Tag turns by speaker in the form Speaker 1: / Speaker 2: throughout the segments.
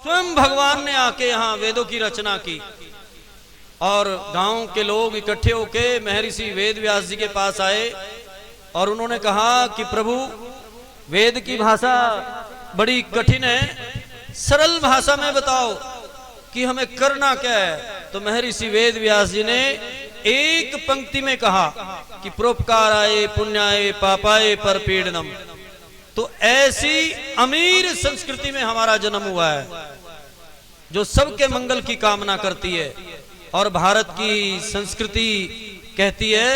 Speaker 1: स्वयं भगवान ने आके यहाँ वेदों की रचना की। और गांव के लोग इकट्ठे होके महर्षि वेद व्यास जी के पास आए और उन्होंने कहा कि प्रभु, वेद की भाषा बड़ी कठिन है, सरल भाषा में बताओ कि हमें करना क्या है। तो महर्षि वेद व्यास जी ने एक पंक्ति में कहा कि परोपकाराय पुण्याय पापाय परपीडनम। तो ऐसी अमीर संस्कृति में हमारा जन्म हुआ है जो सबके मंगल की कामना करती है। और भारत की संस्कृति कहती है,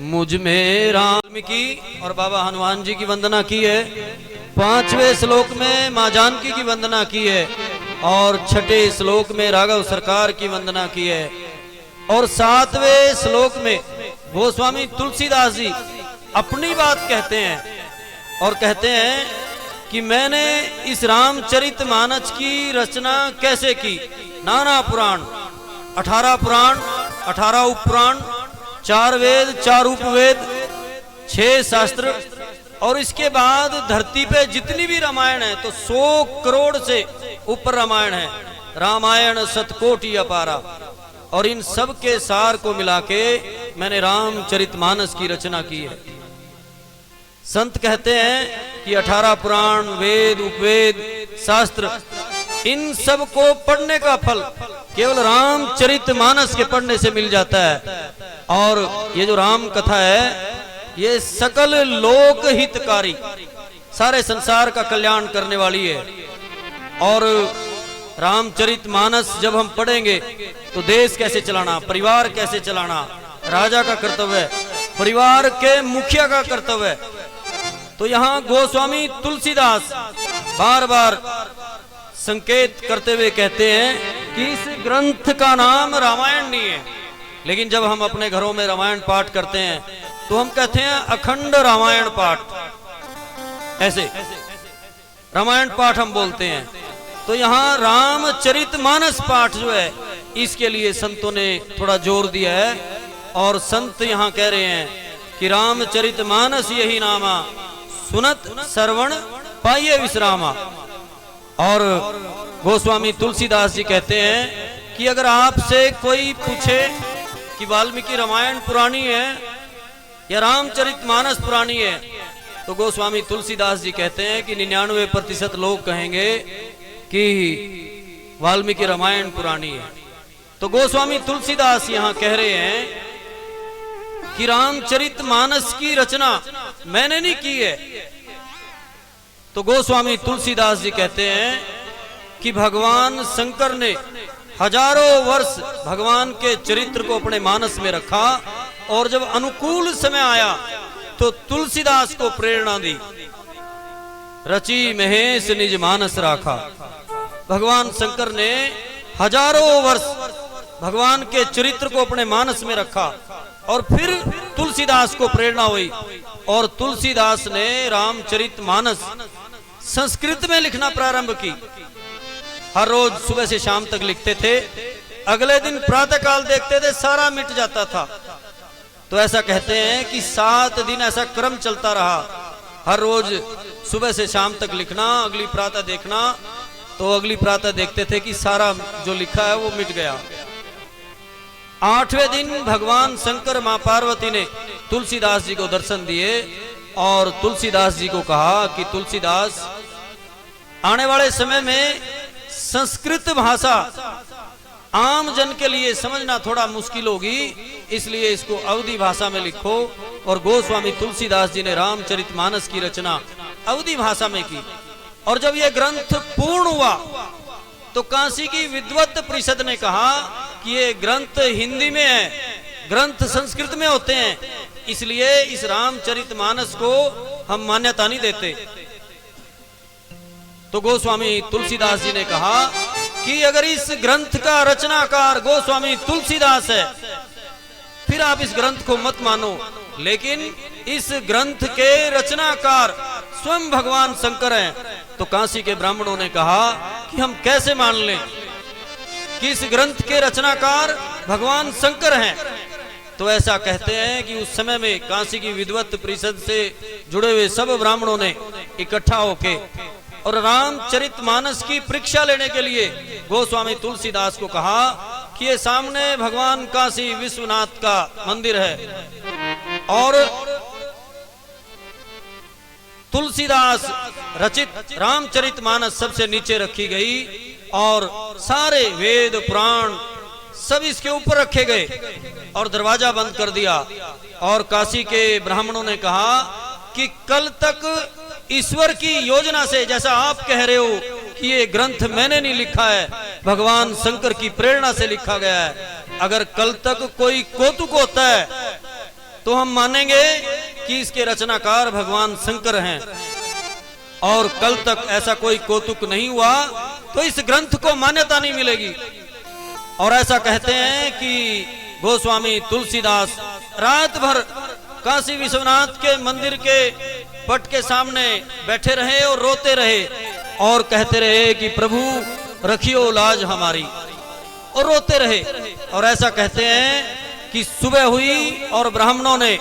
Speaker 1: मुझ में राम की और बाबा हनुमान जी की वंदना की है, 5वें श्लोक में मां जानकी की वंदना की है, और 6ठे श्लोक में राघव सरकार की वंदना की है, और 7वें श्लोक में गोस्वामी तुलसीदास जी अपनी बात कहते हैं और कहते हैं कि मैंने इस रामचरितमानस की रचना कैसे की। नाना पुराण, 18 पुराण, 18 उपपुराण, 4 वेद, 4 उपवेद, 6 शास्त्र, और इसके बाद धरती पे जितनी भी रामायण है तो 100 करोड़ से ऊपर रामायण है। रामायण शतकोटि अपारा, और इन सब के सार को मिला के मैंने रामचरितमानस की रचना की है। संत कहते हैं कि 18 पुराण, वेद, उपवेद, शास्त्र, इन सब को पढ़ने का फल केवल रामचरितमानस के पढ़ने से मिल जाता है। और ये जो राम कथा है ये सकल लोक हितकारी, सारे संसार का कल्याण करने वाली है। और रामचरितमानस जब हम पढ़ेंगे तो देश कैसे चलाना, परिवार कैसे चलाना, राजा का कर्तव्य है, परिवार के मुखिया का कर्तव्य है। तो यहाँ गोस्वामी तुलसीदास बार बार संकेत करते हुए कहते हैं कि इस ग्रंथ का नाम रामायण नहीं है, लेकिन जब हम अपने घरों में रामायण पाठ करते हैं तो हम कहते हैं अखंड रामायण पाठ, ऐसे रामायण पाठ हम बोलते हैं। तो यहाँ रामचरितमानस पाठ जो है इसके लिए संतों ने थोड़ा जोर दिया है, और संत यहाँ कह रहे हैं कि रामचरितमानस यही नामा, सुनत श्रवण पाइये विश्रामा। और गोस्वामी तुलसीदास जी कहते हैं कि अगर आपसे कोई पूछे कि वाल्मीकि रामायण पुरानी है या रामचरितमानस पुरानी है, तो गोस्वामी तुलसीदास जी कहते हैं कि 99% लोग कहेंगे कि वाल्मीकि रामायण पुरानी है। तो गोस्वामी तुलसीदास यहाँ कह रहे हैं कि रामचरितमानस की रचना मैंने नहीं की है। तो गोस्वामी तुलसीदास जी कहते हैं कि भगवान शंकर ने हजारों वर्ष भगवान के चरित्र को अपने मानस में रखा, और जब अनुकूल समय आया तो तुलसीदास को प्रेरणा दी, रची महेश निज मानस राखा। भगवान शंकर ने हजारों वर्ष भगवान के चरित्र को अपने मानस में रखा, और फिर तुलसीदास को प्रेरणा हुई, और तुलसीदास ने रामचरितमानस संस्कृत में लिखना प्रारंभ की। हर रोज सुबह से शाम तक लिखते थे, अगले दिन प्रातः काल देखते थे सारा मिट जाता था। तो ऐसा कहते हैं कि 7 दिन ऐसा क्रम चलता रहा, हर रोज सुबह से शाम तक लिखना, अगली प्रातः देखना। तो अगली प्रातः देखते थे कि सारा जो लिखा है वो मिट गया। 8वें दिन भगवान शंकर मां पार्वती ने तुलसीदास जी को दर्शन दिए, और तुलसीदास जी को कहा कि तुलसीदास, आने वाले समय में संस्कृत भाषा आम जन के लिए समझना थोड़ा मुश्किल होगी, इसलिए इसको अवधी भाषा में लिखो। और गोस्वामी तुलसीदास जी ने रामचरितमानस की रचना अवधी भाषा में की। और जब यह ग्रंथ पूर्ण हुआ तो काशी की विद्वत परिषद ने कहा कि ये ग्रंथ हिंदी में है, ग्रंथ संस्कृत में होते हैं, इसलिए इस रामचरितमानस को हम मान्यता नहीं देते। तो गोस्वामी तुलसीदास जी ने कहा कि अगर इस ग्रंथ का रचनाकार गोस्वामी तुलसीदास है, फिर आप इस ग्रंथ को मत मानो, लेकिन इस ग्रंथ के रचनाकार स्वयं भगवान शंकर हैं। तो काशी के ब्राह्मणों ने कहा कि हम कैसे मान लें कि इस ग्रंथ के रचनाकार भगवान शंकर हैं। तो ऐसा कहते हैं कि उस समय में काशी की विद्वत परिषद से जुड़े हुए सब ब्राह्मणों ने इकट्ठा होके और रामचरितमानस की परीक्षा लेने के लिए गोस्वामी तुलसीदास को कहा कि ये सामने भगवान काशी विश्वनाथ का मंदिर है और तुलसीदास रचित रामचरितमानस सबसे नीचे रखी गई और सारे वेद पुराण सब इसके ऊपर रखे गए और दरवाजा बंद कर दिया। और काशी के ब्राह्मणों ने कहा कि कल तक ईश्वर की योजना से, जैसा आप कह रहे हो कि ये ग्रंथ मैंने नहीं लिखा है, भगवान शंकर की प्रेरणा से लिखा गया है, अगर कल तक कोई कौतुक होता है तो हम मानेंगे कि इसके रचनाकार भगवान शंकर हैं, और कल तक ऐसा कोई कौतुक नहीं हुआ तो इस ग्रंथ को मान्यता नहीं मिलेगी। और ऐसा कहते हैं कि गोस्वामी तुलसीदास रात भर काशी विश्वनाथ के मंदिर के पट के सामने बैठे रहे और रोते रहे और कहते रहे कि प्रभु रखियो लाज हमारी, और रोते रहे। और ऐसा कहते हैं कि सुबह हुई और ब्राह्मणों ने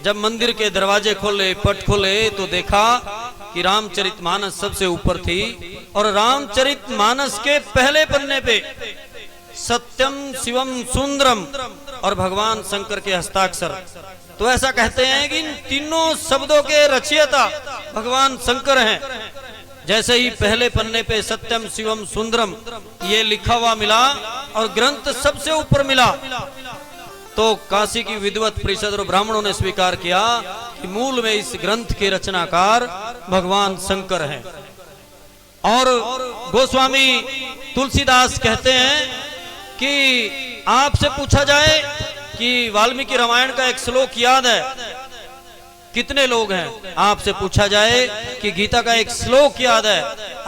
Speaker 1: जब मंदिर के दरवाजे खोले, पट खोले, तो देखा कि रामचरितमानस सबसे ऊपर थी और रामचरितमानस के पहले पन्ने पे सत्यम शिवम सुंदरम और भगवान शंकर के हस्ताक्षर। तो ऐसा कहते हैं कि इन तीनों शब्दों के रचयिता भगवान शंकर हैं। जैसे ही पहले पन्ने पे सत्यम शिवम सुंदरम ये लिखा हुआ मिला और ग्रंथ सबसे ऊपर मिला, तो काशी की विद्वत परिषद और ब्राह्मणों ने स्वीकार किया कि मूल में इस ग्रंथ के रचनाकार भगवान शंकर हैं। और गोस्वामी तुलसीदास कहते हैं कि आपसे पूछा जाए कि वाल्मीकि रामायण का एक श्लोक याद है, कितने लोग हैं? आपसे पूछा जाए कि गीता का एक श्लोक याद है,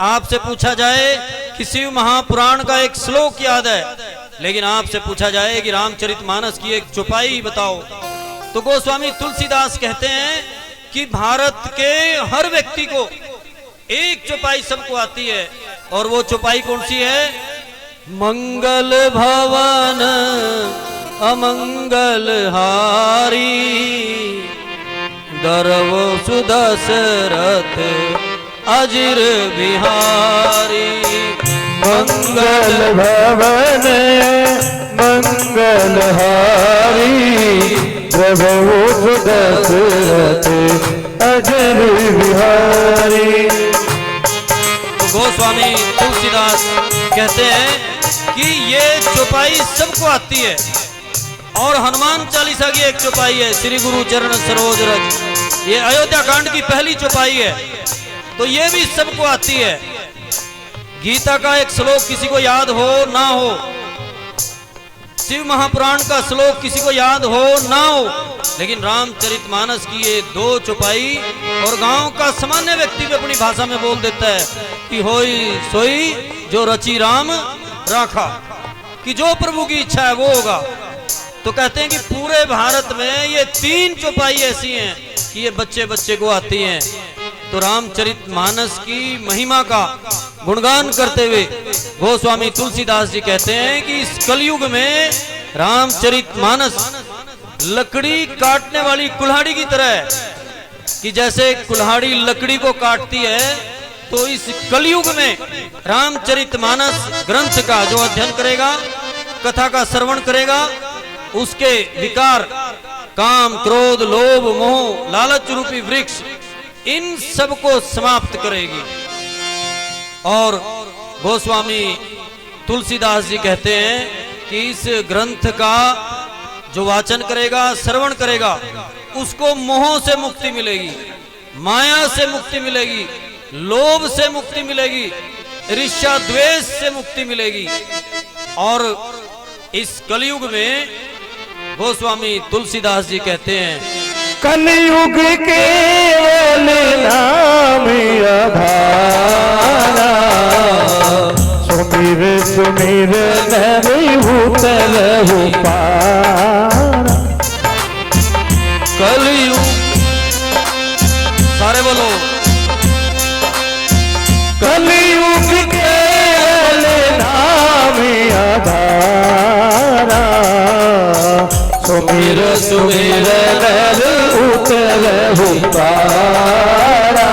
Speaker 1: आपसे पूछा जाए कि शिव महापुराण का एक श्लोक याद है, लेकिन आपसे पूछा जाए कि रामचरितमानस की एक चौपाई बताओ, तो गोस्वामी तुलसीदास कहते हैं कि भारत के हर व्यक्ति को एक चौपाई सबको आती है, और वो चौपाई कौन सी है? मंगल भवन अमंगल हारी, दरवो सुदशरथ अजिर बिहारी।
Speaker 2: मंगल भवन मंगल हारी, प्रभु सुदशरथ अजिर बिहारी।
Speaker 1: तो गोस्वामी तुलसीदास कहते हैं कि ये चौपाई सबको आती है, और हनुमान चालीसा की एक चौपाई है, श्री गुरु चरण सरोज रज, ये अयोध्या कांड की पहली चौपाई है, तो ये भी सबको आती है। गीता का एक श्लोक किसी को याद हो ना हो, शिव महापुराण का श्लोक किसी को याद हो ना हो, लेकिन रामचरितमानस की ये दो चौपाई और गांव का सामान्य व्यक्ति भी अपनी भाषा में बोल देता है कि होई सोई जो रची राम राखा, कि जो प्रभु की इच्छा है वो होगा। तो कहते हैं कि पूरे भारत में ये तीन चौपाई ऐसी हैं कि ये बच्चे बच्चे को आती हैं। तो रामचरितमानस की महिमा का गुणगान करते हुए गोस्वामी तुलसीदास जी कहते हैं कि इस कलयुग में रामचरितमानस लकड़ी काटने वाली कुल्हाड़ी की तरह है, कि जैसे कुल्हाड़ी लकड़ी को काटती है, तो इस कलयुग में रामचरितमानस ग्रंथ का जो अध्ययन करेगा, कथा का श्रवण करेगा, उसके विकार काम क्रोध लोभ मोह लालच रूपी वृक्ष इन सब को समाप्त करेगी। और गोस्वामी तुलसीदास जी कहते हैं कि इस ग्रंथ का जो वाचन करेगा, श्रवण करेगा, उसको मोह से मुक्ति मिलेगी, माया से मुक्ति मिलेगी, लोभ से मुक्ति मिलेगी, ईर्ष्या द्वेष से मुक्ति मिलेगी। और इस कलयुग में गोस्वामी तुलसीदास जी कहते हैं,
Speaker 2: कलयुग केवल नाम आधारा, सुमिर सुमिर नरहु तरहु पारा।
Speaker 1: कलयुग, सारे बोलो,
Speaker 2: कलयुग केवल नाम आधारा, सुमिर सुमिर नरहु तरहु पारा।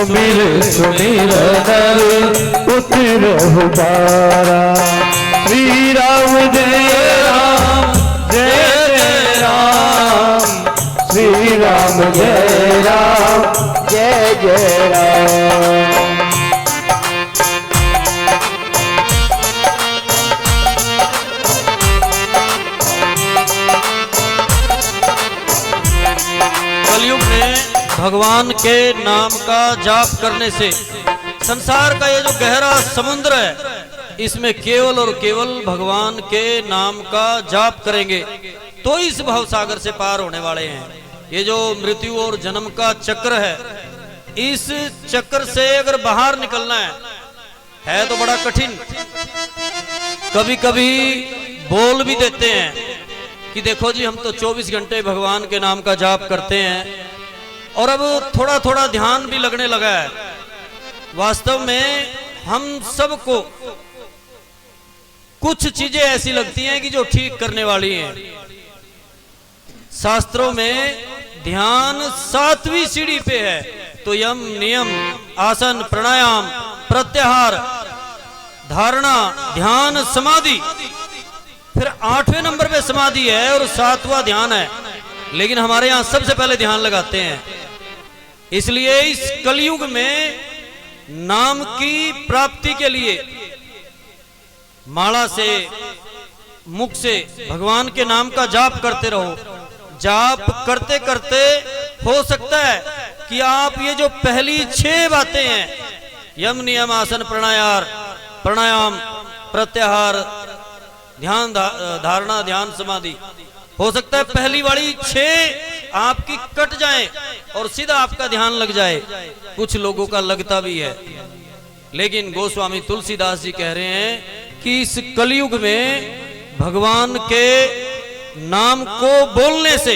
Speaker 2: सुमिर सुमिर नर उतरहु पारा। श्री राम जय राम जय जय राम, श्री राम जय राम जय जय राम।
Speaker 1: कलयुग में भगवान के नाम का जाप करने से संसार का ये जो गहरा समुद्र है, इसमें केवल और केवल भगवान के नाम का जाप करेंगे तो इस भव सागर से पार होने वाले हैं। ये जो मृत्यु और जन्म का चक्र है, इस चक्र से अगर बाहर निकलना है तो बड़ा कठिन। कभी कभी बोल भी देते हैं कि देखो जी हम तो 24 घंटे भगवान के नाम का जाप करते हैं और अब थोड़ा थोड़ा ध्यान भी लगने लगा है। वास्तव में हम सबको कुछ चीजें ऐसी लगती हैं कि जो ठीक करने वाली हैं। शास्त्रों में ध्यान 7वीं सीढ़ी पे है, तो यम नियम आसन प्राणायाम प्रत्याहार धारणा ध्यान समाधि, फिर 8वें नंबर पे समाधि है और 7वां ध्यान है। लेकिन हमारे यहां सबसे पहले ध्यान लगाते हैं। इसलिए इस कलयुग में नाम की प्राप्ति के लिए माला से मुख से भगवान के नाम का जाप करते रहो। जाप करते करते हो सकता है कि आप ये जो पहली 6 बातें हैं, यम नियम आसन प्राणायाम प्रत्याहार ध्यान धारणा ध्यान समाधि, हो सकता है पहली वाली 6 आपकी कट जाए और सीधा आपका ध्यान लग जाए। कुछ लोगों का लगता भी है, लेकिन गोस्वामी तुलसीदास जी कह रहे हैं कि इस कलयुग में भगवान के नाम को बोलने से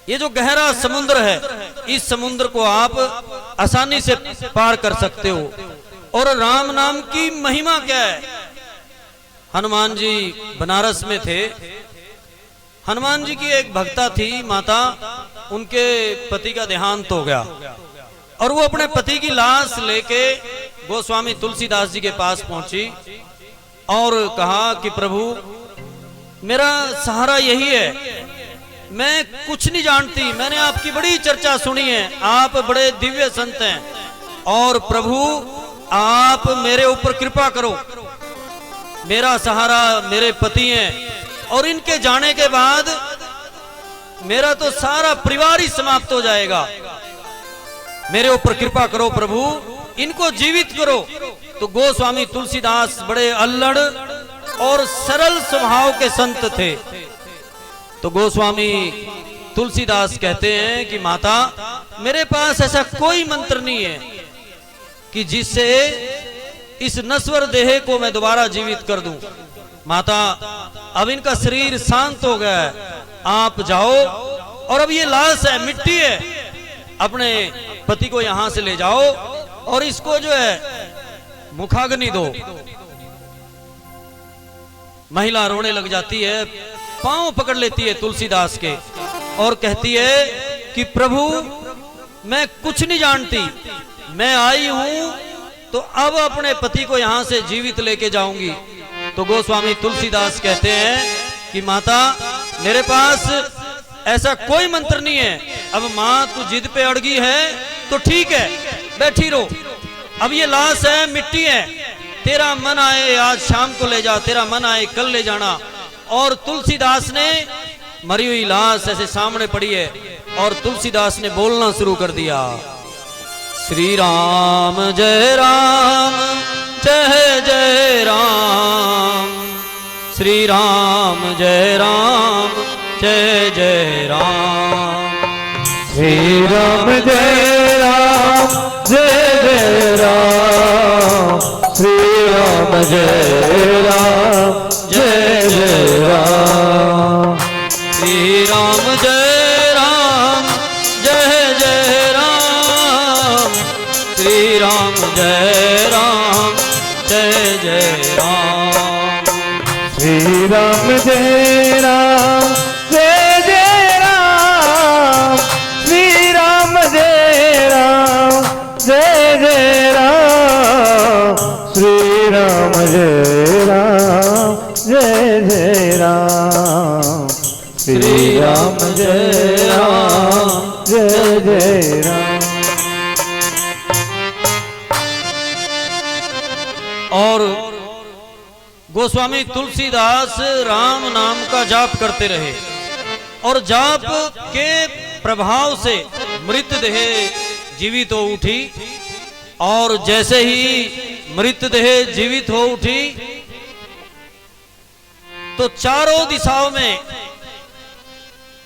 Speaker 1: ये जो गहरा समुद्र है, इस समुद्र को आप आसानी से पार कर सकते हो। और राम नाम की महिमा क्या है? हनुमान जी बनारस में थे। हनुमान जी की एक भक्ता थी माता, उनके पति का देहांत हो गया और वो अपने पति की लाश लेके गोस्वामी तुलसीदास जी के पास पहुंची और कहा कि प्रभु मेरा सहारा यही है, मैं कुछ नहीं जानती, मैंने आपकी बड़ी चर्चा सुनी है, आप बड़े दिव्य संत हैं और प्रभु आप मेरे ऊपर कृपा करो। मेरा सहारा मेरे पति हैं और इनके जाने के बाद मेरा तो सारा परिवार ही समाप्त हो जाएगा। मेरे ऊपर कृपा करो प्रभु, इनको जीवित करो। तो गोस्वामी तुलसीदास बड़े अल्लड़ और सरल स्वभाव के संत थे। तो गोस्वामी तुलसीदास कहते हैं कि माता मेरे पास ऐसा कोई मंत्र नहीं है कि जिससे इस नश्वर देह को मैं दोबारा जीवित कर दूं। माता अब इनका शरीर शांत हो गया है, आप जाओ और अब ये लाश है, मिट्टी है, अपने पति को यहां से ले जाओ और इसको जो है मुखाग्नि दो। महिला रोने लग जाती है, पांव पकड़ लेती है तुलसीदास के और कहती है कि प्रभु मैं कुछ नहीं जानती, मैं आई हूं तो अब अपने पति को यहां से जीवित लेके जाऊंगी। तो गोस्वामी तुलसीदास कहते हैं कि माता मेरे पास ऐसा कोई मंत्र नहीं है। अब मां तू जिद पे अड़गी है तो ठीक है, बैठी रहो। अब ये लाश है, मिट्टी है, तेरा मन आए आज शाम को ले जा, तेरा मन आए कल ले जाना। और तुलसीदास ने मरी हुई लाश ऐसे सामने पड़ी है और तुलसीदास ने बोलना शुरू कर दिया, श्री राम जय राम जय जय राम, श्री राम जय राम जय जय राम,
Speaker 2: श्री राम जय राम जय जय राम, श्री राम जय राम जय जय राम,
Speaker 1: श्री राम जय राम जय जय राम, श्री राम जय राम जय जय राम,
Speaker 2: श्री राम जय राम जय जय राम, श्री राम जय राम राम जय राम जय जय राम।
Speaker 1: और गोस्वामी तुलसीदास राम नाम का जाप करते रहे और जाप के प्रभाव से मृतदेह जीवित हो उठी। और जैसे ही मृतदेह जीवित हो उठी तो चारों दिशाओं में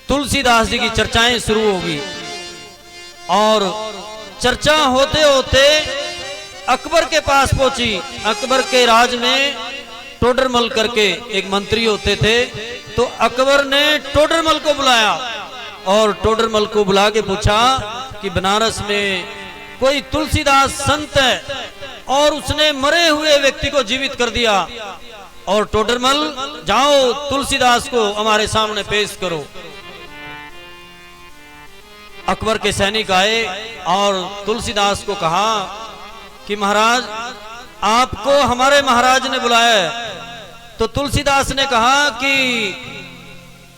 Speaker 1: तुलसीदास जी की चर्चाएं शुरू होगी। और चर्चा होते होते अकबर के पास पहुंची। अकबर के राज में टोडरमल करके एक मंत्री होते थे, तो अकबर ने टोडरमल को बुलाया और टोडरमल को बुला के पूछा कि बनारस में कोई तुलसीदास संत है और उसने मरे हुए व्यक्ति को जीवित कर दिया, और टोडरमल जाओ तुलसीदास को हमारे सामने पेश करो। अकबर के सैनिक आए और तुलसीदास को कहा कि महाराज आपको हमारे महाराज ने बुलाया है। तो तुलसीदास ने कहा कि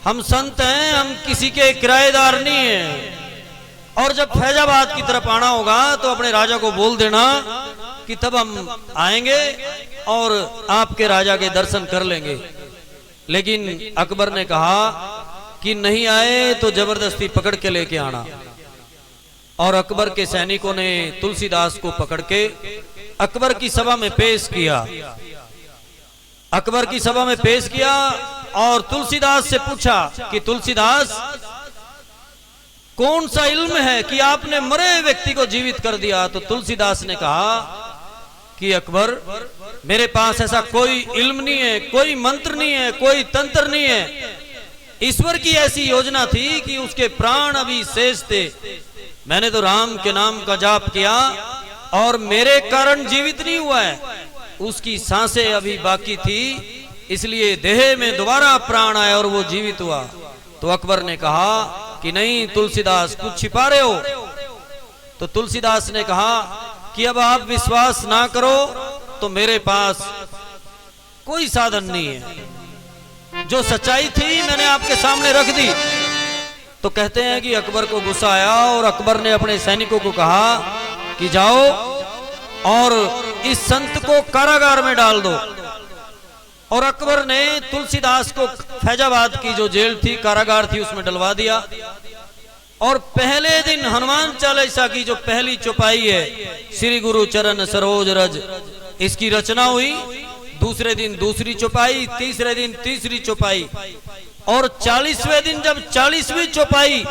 Speaker 1: हम संत हैं, हम किसी के किराएदार नहीं हैं, और जब फैजाबाद की तरफ आना होगा तो अपने राजा को बोल देना कि तब हम आएंगे और आपके राजा के दर्शन कर लेंगे। लेकिन अकबर ने कहा कि नहीं आए तो जबरदस्ती पकड़ के लेके आना। और अकबर के सैनिकों ने तुलसीदास को पकड़ के अकबर की सभा में पेश किया। अकबर की सभा में पेश किया और तुलसीदास से पूछा कि तुलसीदास, कौन सा इल्म है कि आपने मरे व्यक्ति को जीवित कर दिया? तो तुलसीदास ने कहा कि अकबर, मेरे पास ऐसा कोई इल्म नहीं है, कोई मंत्र नहीं है, कोई तंत्र नहीं है। ईश्वर की ऐसी योजना थी कि उसके प्राण अभी शेष थे। मैंने तो राम के नाम का जाप किया और मेरे कारण जीवित नहीं हुआ है, उसकी सांसें अभी बाकी थी, इसलिए देह में दोबारा प्राण आया और वो जीवित हुआ। तो अकबर ने कहा कि नहीं तुलसीदास, कुछ छिपा रहे हो। तो तुलसीदास ने कहा कि अब आप विश्वास ना करो तो मेरे पास कोई साधन नहीं है, जो सच्चाई थी मैंने आपके सामने रख दी। तो कहते हैं कि अकबर को गुस्सा आया और अकबर ने अपने सैनिकों को कहा कि जाओ और इस संत को कारागार में डाल दो। और अकबर ने तुलसीदास को फैजाबाद की जो जेल थी, कारागार थी, उसमें डलवा दिया। और पहले दिन हनुमान चालीसा की जो पहली चौपाई है, श्री गुरु चरण सरोज रज, इसकी रचना हुई। दूसरे दिन दूसरी चौपाई, तीसरे दिन तीसरी चौपाई, और 40वें दिन जब 40वीं चौपाई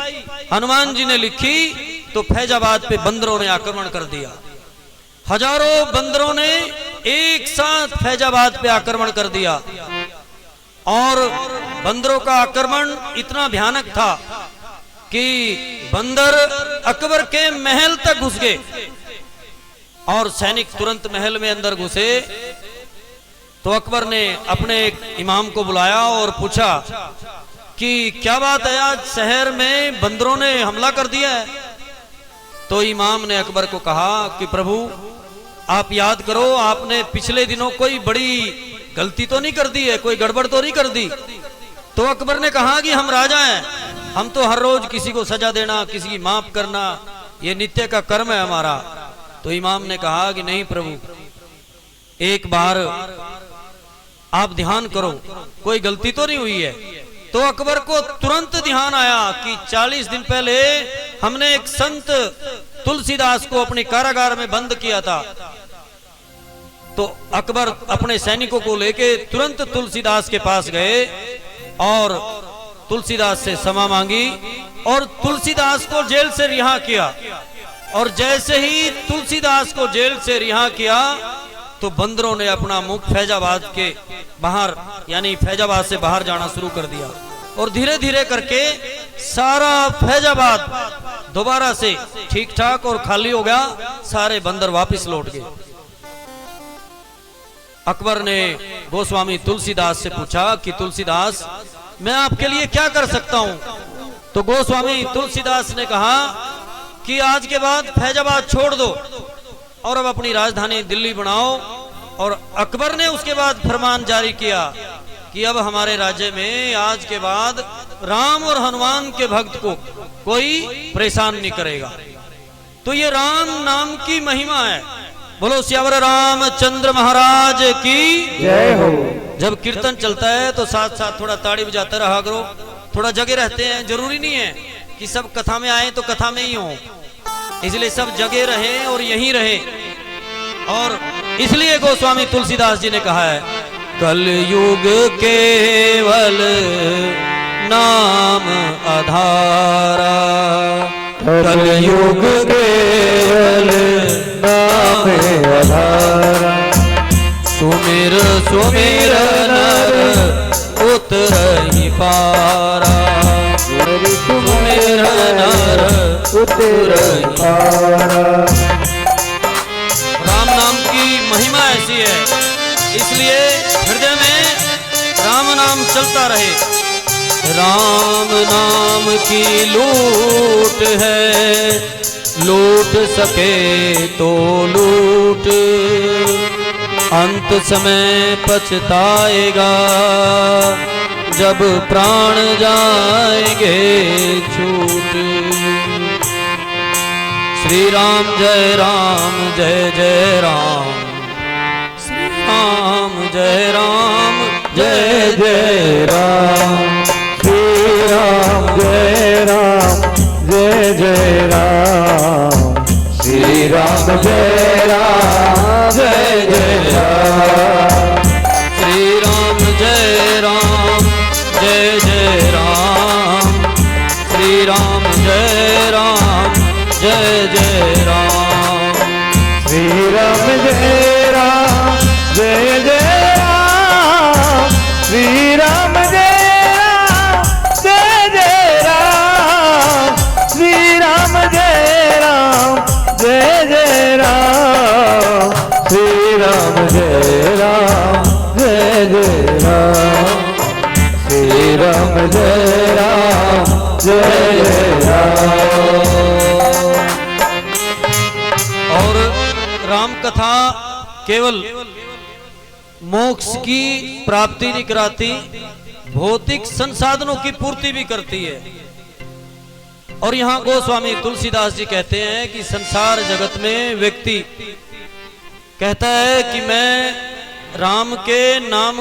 Speaker 1: हनुमान जी ने लिखी तो फैजाबाद पे बंदरों ने आक्रमण कर दिया। हजारों बंदरों ने एक साथ फैजाबाद पे आक्रमण कर दिया। और बंदरों का आक्रमण इतना भयानक था कि बंदर अकबर के महल तक घुस गए और सैनिक तुरंत महल में अंदर घुसे। तो अकबर ने अपने एक इमाम को बुलाया और पूछा कि क्या बात है, आज शहर में बंदरों ने हमला कर दिया है। तो इमाम ने अकबर को कहा कि प्रभु आप याद करो, आपने पिछले दिनों कोई बड़ी गलती तो नहीं कर दी है, कोई गड़बड़ तो नहीं कर दी। तो अकबर ने कहा कि हम राजा हैं, हम तो हर रोज किसी को सजा देना, किसी की माफ करना, ये नित्य का कर्म है हमारा। तो इमाम ने कहा कि नहीं प्रभु, एक बार आप ध्यान करो, कोई गलती तो नहीं हुई है। तो अकबर को तुरंत ध्यान आया कि 40 दिन पहले हमने एक संत तुलसीदास को अपने कारागार में बंद किया था। तो अकबर अपने सैनिकों को लेके तुरंत तुलसीदास के पास गए और तुलसीदास से क्षमा मांगी और तुलसीदास को जेल से रिहा किया। और जैसे ही तुलसीदास को जेल से रिहा किया तो बंदरों ने अपना मुख फैजाबाद के बाहर, यानी फैजाबाद से बाहर जाना शुरू कर दिया। और धीरे धीरे करके सारा फैजाबाद दोबारा से ठीक ठाक और खाली हो गया, सारे बंदर वापस लौट गए। अकबर ने गोस्वामी तुलसीदास से पूछा कि तुलसीदास, मैं आपके लिए क्या कर सकता हूं? तो गोस्वामी तुलसीदास ने कहा कि आज के बाद फैजाबाद छोड़ दो और अब अपनी राजधानी दिल्ली बनाओ। और अकबर ने उसके बाद फरमान जारी किया कि अब हमारे राज्य में आज के बाद राम और हनुमान के भक्त को कोई परेशान नहीं करेगा। तो ये राम नाम की महिमा है। बोलो सियावर रामचंद्र महाराज की
Speaker 2: जय हो।
Speaker 1: जब कीर्तन चलता है तो साथ साथ थोड़ा ताड़ी बजाते रहा करो, थोड़ा जगे रहते हैं। जरूरी नहीं है कि सब कथा में आए तो कथा में ही हो, इसलिए सब जगे रहे और यहीं रहे। और इसलिए गोस्वामी तुलसीदास जी ने कहा है, कलयुग केवल नाम आधारा,
Speaker 2: कलयुग केवल नाम आधारा,
Speaker 1: सुमिर सुमिर नर उतरहि पारा, सुमिर नर
Speaker 2: उतरहि पारा।
Speaker 1: राम नाम की महिमा ऐसी है, इसलिए हृदय में राम नाम चलता रहे। राम नाम की लूट है, लूट सके तो लूट, अंत समय पछताएगा जब प्राण जाएंगे छूट। श्री राम जय राम जय जय राम, श्री राम जय राम जय जय
Speaker 2: राम, श्री राम जय राम जय जय राम, श्री राम जय राम जय जय राम,
Speaker 1: श्री राम जय राम जय जय राम, श्री राम जय राम जय जय राम,
Speaker 2: श्री राम जय राम जय जय राम, श्री राम जय राम जय जय राम, श्री राम जय राम जय जय राम, श्री राम जय राम जय जय राम, श्री राम जय राम जय जय राम।
Speaker 1: और राम कथा केवल मोक्ष की प्राप्ति नहीं कराती, भौतिक संसाधनों की पूर्ति भी करती है। और यहाँ गोस्वामी तुलसीदास जी कहते हैं कि संसार जगत में व्यक्ति कहता है कि मैं राम के नाम